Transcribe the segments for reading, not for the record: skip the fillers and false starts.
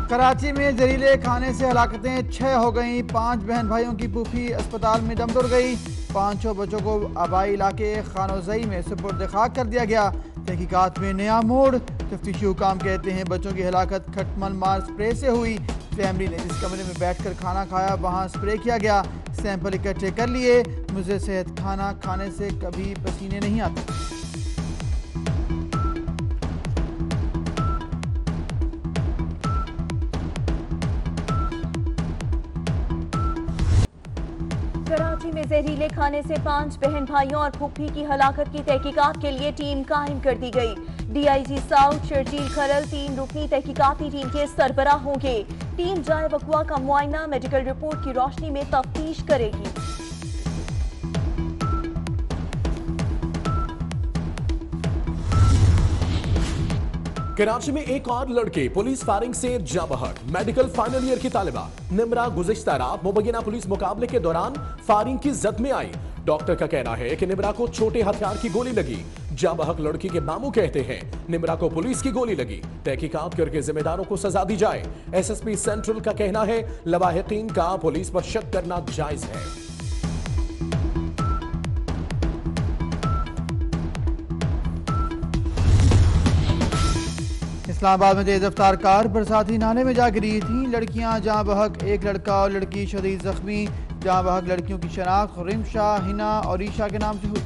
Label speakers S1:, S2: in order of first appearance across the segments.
S1: कराची में जहरीले खाने से हलाकतें 6 हो गईं। 5 बहन भाइयों की फूफी अस्पताल में दम तोड़ गई। 5 बच्चों को आबाई इलाके खानोजई में सुपुर्द खाक कर दिया गया। तहकीकात में नया मोड़। तफ्तीशी हुकाम कहते हैं बच्चों की हलाकत खटमल मार स्प्रे से हुई। फैमिली ने जिस कमरे में बैठकर खाना खाया वहां स्प्रे किया गया। सैंपल इकट्ठे कर लिए। मुझे सेहत खाना खाने से कभी पसीने नहीं आते।
S2: कराची में जहरीले खाने से 5 बहन भाइयों और फूफी की हलाकत की तहकीकात के लिए टीम कायम कर दी गई। DIG साउथ शर्जील खरल 3 रुकनी तहकीकाती टीम के सरबराह होंगे। टीम जाए वक़्वा का मुआयना मेडिकल रिपोर्ट की रोशनी में तफ्तीश करेगी।
S3: कराची में एक और लड़के पुलिस फायरिंग से जा बहक। मेडिकल फाइनल ईयर की तालिबा निमरा गुज़िश्ता रात मुबैना पुलिस मुकाबले के दौरान फायरिंग की जद में आई। डॉक्टर का कहना है कि निमरा को छोटे हथियार की गोली लगी। जा बहक लड़की के मामू कहते हैं निमरा को पुलिस की गोली लगी। तहकीकात करके जिम्मेदारों को सजा दी जाए। SSP सेंट्रल का कहना है लवाहिकीन का पुलिस पर शक करना जायज है।
S1: इस्लामाबाद में तेज रफ्तार कार बरसाती नाले में जा गिरी थी। लड़कियां जहां बहक, एक लड़का और लड़की शदीद जख्मी। जहां बहक लड़कियों की शनाख्त रिमशा, हिना और ईशा के नाम से हुई।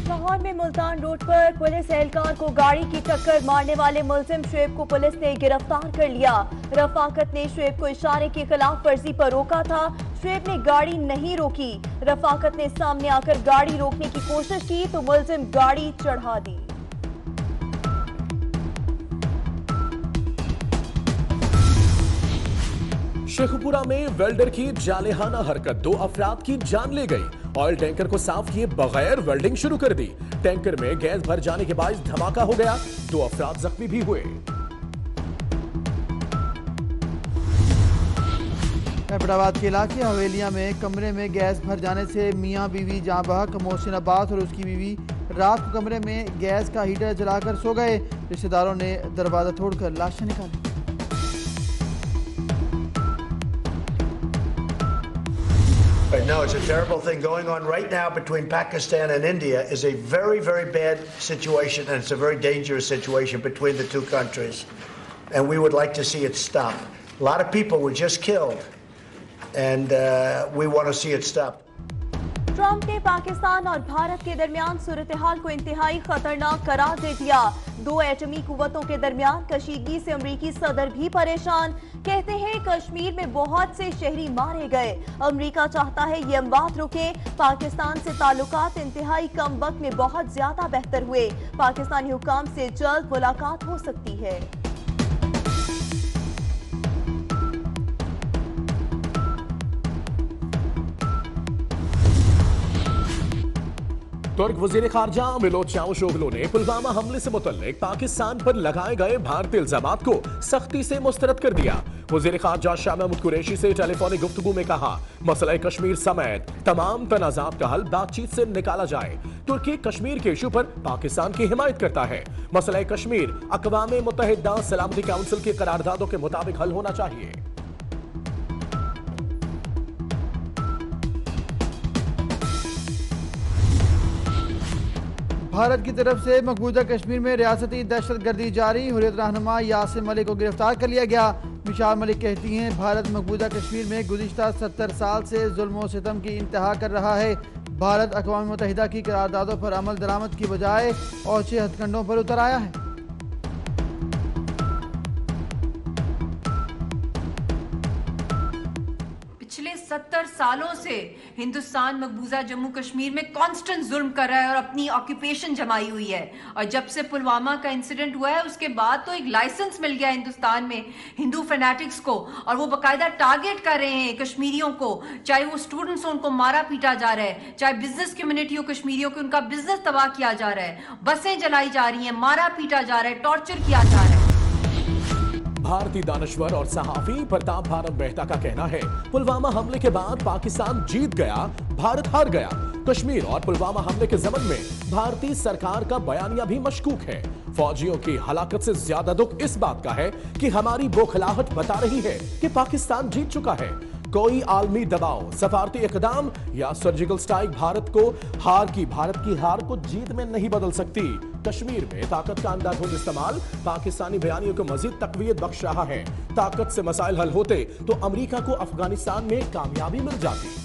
S2: लाहौर में मुल्तान रोड पर पुलिस एहलकार को गाड़ी की टक्कर मारने वाले मुलजिम शुएब को पुलिस ने गिरफ्तार कर लिया। रफाकत ने शुएब को इशारे की खिलाफ वर्जी पर रोका था। शुएब ने गाड़ी नहीं रोकी। रफाकत ने सामने आकर गाड़ी रोकने की कोशिश की तो मुलजिम गाड़ी चढ़ा दी।
S3: शेखपुरा में वेल्डर की जालिहाना हरकत, 2 अफराद की जान ले गई। ऑयल टैंकर को साफ किए बगैर वेल्डिंग शुरू कर दी। टैंकर में गैस भर जाने के बाद धमाका हो गया। 2 अफराद जख्मी भी हुए।
S1: हैदराबाद के इलाके हवेलिया में कमरे में गैस भर जाने से मियां बीवी जहां बहक मोहसिन अब्बास और उसकी बीवी रात को कमरे में गैस का हीटर जलाकर सो गए। रिश्तेदारों ने दरवाजा तोड़कर लाशें निकाली।
S4: No, it's a terrible thing going on right now between Pakistan and India is a very, very bad situation, and it's a very dangerous situation between the two countries. And we would like to see it stop. A lot of people were just killed, and we want to see it stop.
S2: Trump ने पाकिस्तान और भारत के दरमियान सूरत हाल को इंतहाई खतरनाक करार दे दिया। 2 एटमी कुव्वतों के दरमियान कशीदगी से अमरीकी सदर भी परेशान। कहते हैं कश्मीर में बहुत से शहरी मारे गए। अमरीका चाहता है ये अमवात रुके। पाकिस्तान से ताल्लुकात इंतहाई कम वक्त में बहुत ज्यादा बेहतर हुए। पाकिस्तानी हुकाम से जल्द मुलाकात हो सकती है।
S3: तुर्क वजीर खारजा मिलोद चावुशोगलू ने पुलवामा हमले से मुतल्लिक पाकिस्तान पर लगाए गए भारतीय इल्जामात को सख्ती से मुस्तरद कर दिया। वजीर खारजा शाह महमूद कुरैशी से टेलीफोनिक गुफ्तगू में कहा मसला कश्मीर समेत तमाम तनाज़ात का हल बातचीत से निकाला जाए। तुर्की कश्मीर के इशू पर पाकिस्तान की हिमायत करता है। मसला कश्मीर अक़वाम मुत्तहिदा सलामती काउंसिल की करारदादों के मुताबिक हल होना चाहिए।
S1: भारत की तरफ से मकबूजा कश्मीर में रियासती दहशतगर्दी जारी। हुर्रियत रहनुमा यासिम मलिक को गिरफ्तार कर लिया गया। मिशाल मलिक कहती हैं भारत मकबूजा कश्मीर में गुज़िश्ता 70 साल से जुल्म और सितम की इंतहा कर रहा है। भारत अक़वाम मुत्तहिदा की करारदादों पर अमल दरामद की बजाय और 6 हथकंडों पर उतर आया है।
S5: पिछले 70 सालों से हिंदुस्तान मकबूजा जम्मू कश्मीर में कांस्टेंट जुल्म कर रहा है और अपनी ऑक्यूपेशन जमाई हुई है। और जब से पुलवामा का इंसिडेंट हुआ है उसके बाद तो एक लाइसेंस मिल गया हिंदुस्तान में हिंदू फैनेटिक्स को, और वो बाकायदा टारगेट कर रहे हैं कश्मीरियों को। चाहे वो स्टूडेंट्स हो उनको मारा पीटा जा रहा है, चाहे बिजनेस कम्युनिटी हो कश्मीरियों की उनका बिजनेस तबाह किया जा रहा है, बसें जलाई जा रही हैं, मारा पीटा जा रहा है, टॉर्चर किया जा रहा है।
S3: भारतीय दानश्वर और सहाफी प्रताप भारत मेहता का कहना है पुलवामा हमले के बाद पाकिस्तान जीत गया, भारत हार गया। कश्मीर और पुलवामा हमले के ज़मन में भारतीय सरकार का बयानिया भी मशकूक है। फौजियों की हलाकत से ज्यादा दुख इस बात का है कि हमारी बौखलाहट बता रही है कि पाकिस्तान जीत चुका है। कोई आलमी दबाव, सफारती इकदाम या सर्जिकल स्ट्राइक भारत की हार को जीत में नहीं बदल सकती। कश्मीर में ताकत का अंधाधुंध इस्तेमाल पाकिस्तानी बयानियों को मजीद तकवीत बख्श रहा है। ताकत से मसाइल हल होते तो अमेरिका को अफगानिस्तान में कामयाबी मिल जाती।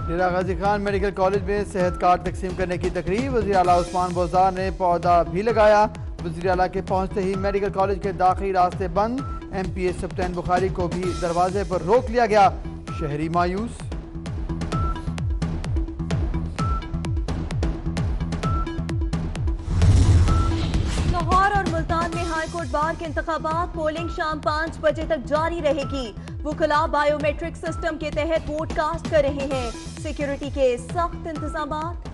S1: डेरा गाजी खान मेडिकल कॉलेज में सेहत कार्ड तकसीम करने की तकरीब, वज़ीर आला उस्मान बोज़दार ने पौधा भी लगाया। वज़ीर आला के पहुंचते ही मेडिकल कॉलेज के दाखिली रास्ते बंद, MPA सप्तान बुखारी को भी दरवाजे पर रोक लिया गया। शहरी मायूस।
S2: लाहौर और मुल्तान में हाईकोर्ट बार के इंतखाबात, पोलिंग शाम 5 बजे तक जारी रहेगी। वुकला बायोमेट्रिक सिस्टम के तहत वोट कास्ट कर रहे हैं। सिक्योरिटी के सख्त इंतजामात।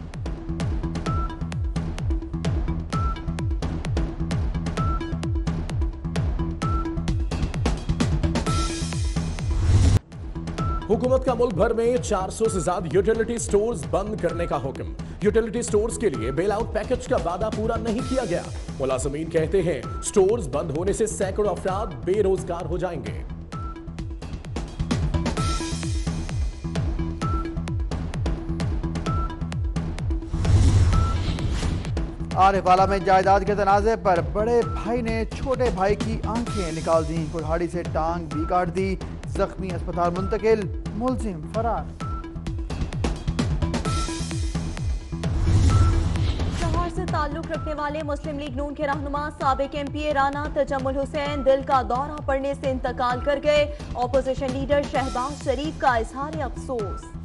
S3: हुकूमत का मुल्क भर में 400 से ज्यादा यूटिलिटी स्टोर्स बंद करने का हुक्म। यूटिलिटी स्टोर्स के लिए बेल आउट पैकेज का वादा पूरा नहीं किया गया। मुलाजमीन कहते हैं स्टोर्स बंद होने से सैकड़ों अफराद बेरोजगार हो जाएंगे।
S1: आरिफवाला में जायदाद के तनाज़े पर बड़े भाई ने छोटे भाई की आंखें निकाल दी, कुल्हाड़ी से टांग भी काट दी। जख्मी अस्पताल मुंतकिल, मुलजिम फरार।
S2: लाहौर से ताल्लुक रखने वाले मुस्लिम लीग नून के रहनुमा साबिक MPA राना तजम्मुल हुसैन दिल का दौरा पड़ने से इंतकाल कर गए। ऑपोजिशन लीडर शहबाज शरीफ का इजहार अफसोस।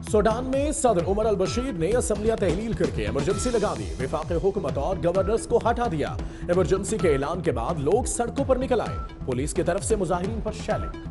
S3: सूडान में सदर उमर अल बशीर ने असम्बलियां तहलील करके इमरजेंसी लगा दी। वफाकी हुकूमत और गवर्नर्स को हटा दिया। इमरजेंसी के ऐलान के बाद लोग सड़कों पर निकल आए। पुलिस की तरफ से मुजाहिरीन पर शेलिंग।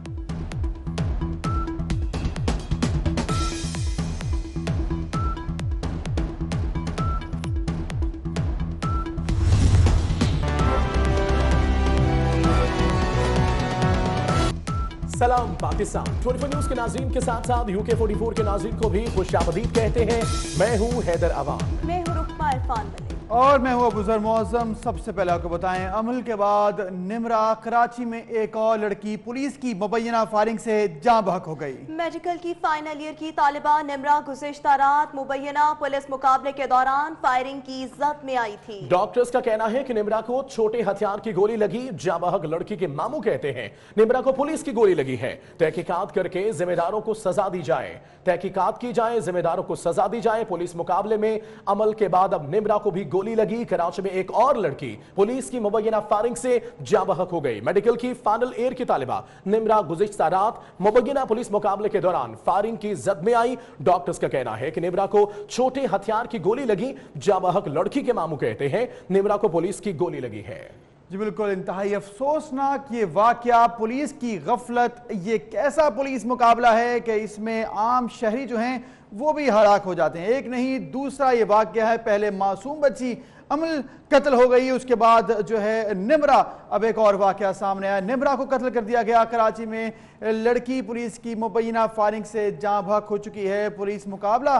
S3: सलाम पाकिस्तान 24 न्यूज के नाज़रीन के साथ साथ UK 44 के नाज़रीन को भी खुशामदीद कहते हैं। मैं हूं हैदर अवान,
S2: मैं हूं रुकमा इरफान मलिक
S1: और मैं हूं अबूजर मौज़म। सबसे पहले आपको बताएं, अमल के बाद निमरा कराची में एक और लड़की पुलिस की मुबैना फायरिंग से जाँ बहक हो गई।
S2: मेडिकल की फाइनल ईयर की तालिबा निमरा गुज़िश्ता रात मुबैना पुलिस मुकाबले के दौरान फायरिंग की जद में आई थी।
S3: डॉक्टर्स का कहना है कि निमरा को छोटे हथियार की गोली लगी। जाँ बहक लड़की के मामू कहते हैं निमरा को पुलिस की गोली लगी है। तहकीकात करके जिम्मेदारों को सजा दी जाए। तहकीकात की जाए, जिम्मेदारों को सजा दी जाए। पुलिस मुकाबले में अमल के बाद अब निमरा को भी गोली लगी। कराची में एक और लड़की पुलिस की मुबैना फायरिंग से जाँ बहक हो गई। मेडिकल की फाइनल ईयर की तालिबा निमरा गुज़िश्ता रात मुबैना पुलिस मुकाबले के दौरान फायरिंग की जद में आई। डॉक्टर्स का कहना है कि निमरा को छोटे हथियार की गोली लगी। जाँ बहक लड़की के मामू कहते हैं निमरा को पुलिस की गोली लगी है।
S1: जी बिल्कुल, इंतहाई अफसोसनाक ये वाकया, पुलिस की गफलत। ये कैसा पुलिस मुकाबला है कि इसमें आम शहरी जो हैं वो भी हलाक हो जाते हैं। एक नहीं, दूसरा ये वाकया है, पहले मासूम बच्ची अमल कत्ल हो गई, उसके बाद जो है निमरा, अब एक और वाकया सामने आया, निमरा को कत्ल कर दिया गया। कराची में लड़की पुलिस की मुबैना फायरिंग से जाँ बहक हो चुकी है। पुलिस मुकाबला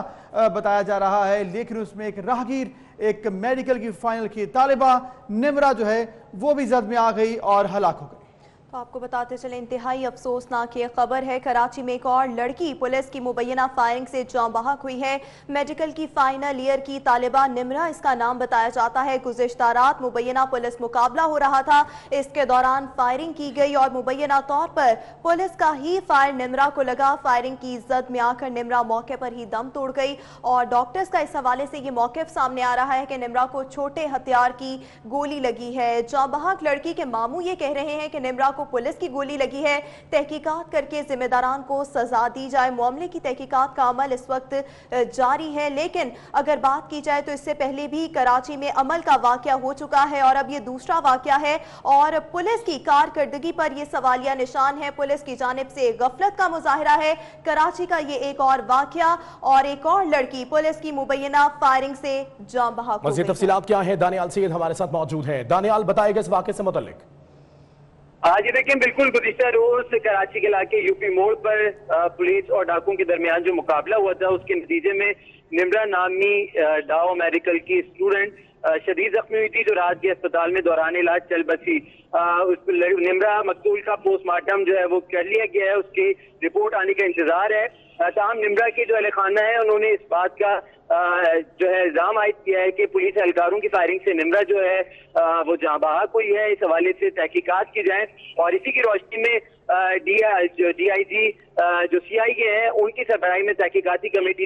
S1: बताया जा रहा है, लेकिन उसमें एक राहगीर, एक मेडिकल की फाइनल की तालिबा निमरा जो है वो भी जद में आ गई और हलाक हो गई।
S2: तो आपको बताते चले, इंतहाई अफसोसनाक ये खबर है। कराची में एक और लड़की पुलिस की मुबैना फायरिंग से जाँ बहक हुई है। मेडिकल की फाइनल ईयर की तालिबा निमरा इसका नाम बताया जाता है। गुज़िश्ता रात मुबैना पुलिस मुकाबला हो रहा था, इसके दौरान फायरिंग की गई और मुबैना तौर पर पुलिस का ही फायर निमरा को लगा। फायरिंग की जद में आकर निमरा मौके पर ही दम तोड़ गई और डॉक्टर्स का इस हवाले से ये मौक़िफ़ सामने आ रहा है कि निमरा को छोटे हथियार की गोली लगी है। जाँ बहक लड़की के मामू ये कह रहे हैं कि निमरा को पुलिस की गोली लगी है। तहकीकात करके जिम्मेदारान को सजा दी जाए। मामले की तहकीकात का अमल इस वक्त जारी है, लेकिन अगर बात की जाए तो इससे पहले भी कराची में अमल का वाकया हो चुका है और अब ये दूसरा वाकया है और पुलिस की कारकर्दगी पर ये सवालिया निशान है। पुलिस की जानिब से गफलत का मुजाहिरा है। कराची का ये एक और वाकया और एक और लड़की पुलिस की मुबैना फायरिंग से जाँ बहक हो गई।
S3: मज़ीद तफसीलात क्या है, दानियाल सैयद हमारे साथ मौजूद है। दानियाल, बताएगा इस वाकये से मुतल्लिक।
S6: हाँ जी, देखिए बिल्कुल गुज़िश्ता रोज कराची के इलाके यूपी मोड़ पर पुलिस और डाकुओं के दरमियान जो मुकाबला हुआ था उसके नतीजे में निम्रा नामी डाओ मेडिकल की स्टूडेंट शदीद जख्मी हुई थी, जो रात के अस्पताल में दौरान इलाज चल बसी। निम्रा मकतूल का पोस्टमार्टम जो है वो कर लिया गया है, उसकी रिपोर्ट आने का इंतजार है। तमाम निम्रा के जो अहले खाना है उन्होंने इस बात का जो है इल्जाम आयद किया है कि पुलिस एहलकारों की फायरिंग से निम्रा जो है वो जहाँ बहाक हुई है। इस हवाले से तहकीकात की जाए और इसी की रोशनी में DIG जो CIA है उनकी सरबराही में तहकीकाती कमेटी